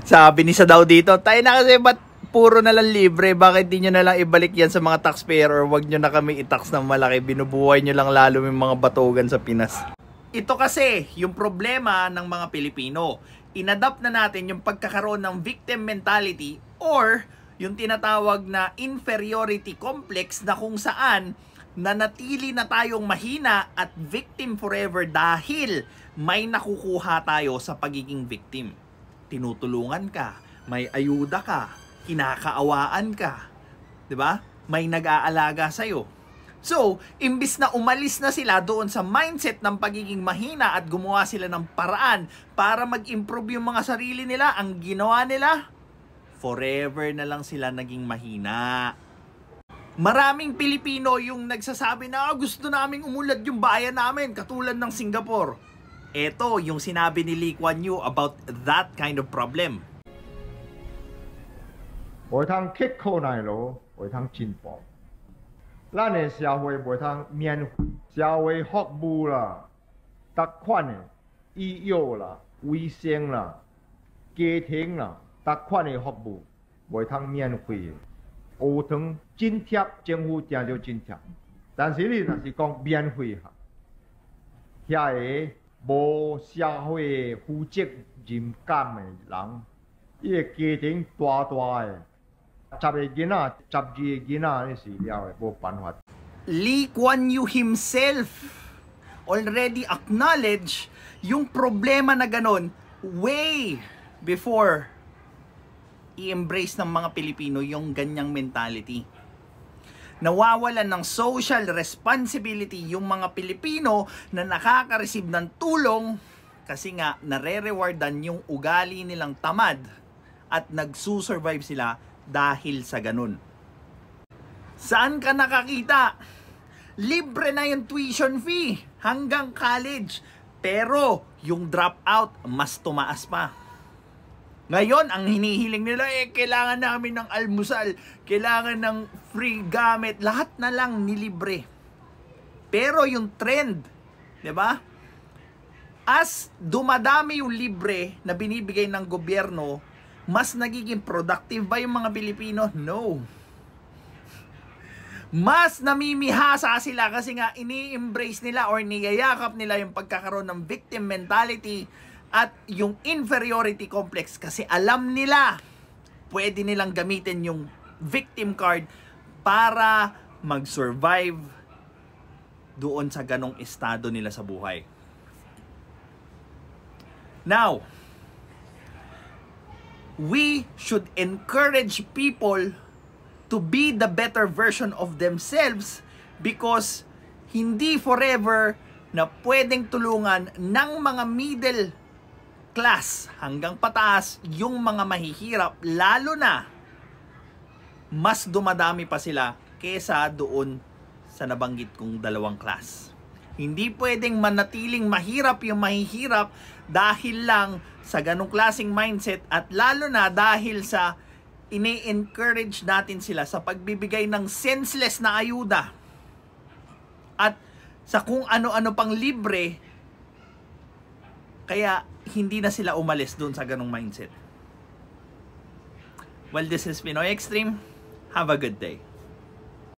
Sabi ni sa daw dito, tayo na kasi ba't puro na lang libre? Bakit di nyo na lang ibalik yan sa mga taxpayer or wag nyo na kami i-tax ng malaki? Binubuhay nyo lang lalo yung mga batugan sa Pinas. Ito kasi yung problema ng mga Pilipino. Inadapt na natin yung pagkakaroon ng victim mentality or yung tinatawag na inferiority complex na kung saan nanatili na tayong mahina at victim forever dahil may nakukuha tayo sa pagiging victim. Tinutulungan ka, may ayuda ka, kinakaawaan ka, 'di ba? May nag-aalaga sa iyo. So, imbis na umalis na sila doon sa mindset ng pagiging mahina at gumawa sila ng paraan para mag-improve yung mga sarili nila, ang ginawa nila, forever na lang sila naging mahina. Maraming Pilipino yung nagsasabi na gusto naming umulad yung bayan namin, katulad ng Singapore. Ito yung sinabi ni Lee Kuan Yew about that kind of problem. 唔通乞口奶路，唔通進步。咱的社會唔通免費，社會服務啦，各款的醫藥啦、衛生啦、家庭啦，各款的服務唔通免費的。學堂津貼政府定咗津貼，但是你若是講免費嚇，遐個無社會負責任感的人，伊個家庭大大的。10個囡仔、12個囡仔，你是了的，冇辦法。Lee Kuan Yew himself already acknowledge yung problema na ganon way before i-embrace ng mga Pilipino yung ganyang mentality. Nawawalan ng social responsibility yung mga Pilipino na nakaka-receive ng tulong kasi nga nare-rewardan yung ugali nilang tamad at nagsusurvive sila dahil sa ganun. Saan ka nakakita? Libre na yung tuition fee hanggang college. Pero yung dropout mas tumaas pa. Ngayon, ang hinihiling nila kailangan namin ng almusal, kailangan ng free gamit, lahat na lang nilibre. Pero yung trend, 'di ba? As dumadami yung libre na binibigay ng gobyerno, mas nagiging productive ba yung mga Pilipino? No. Mas namimihasa sila kasi nga ini-embrace nila or niyayakap nila yung pagkakaroon ng victim mentality at yung inferiority complex kasi alam nila pwede nilang gamitin yung victim card para mag-survive doon sa ganong estado nila sa buhay. Now, we should encourage people to be the better version of themselves because hindi forever na pwedeng tulungan ng mga middle class hanggang pataas yung mga mahihirap, lalo na mas dumadami pa sila kesa doon sa nabanggit kong dalawang class. Hindi pwedeng manatiling mahirap yung mahihirap dahil lang sa ganong klaseng mindset at lalo na dahil sa ini-encourage natin sila sa pagbibigay ng senseless na ayuda at sa kung ano-ano pang libre, kaya hindi na sila umalis doon sa ganong mindset. Well, this is Pinoy Extreme. Have a good day.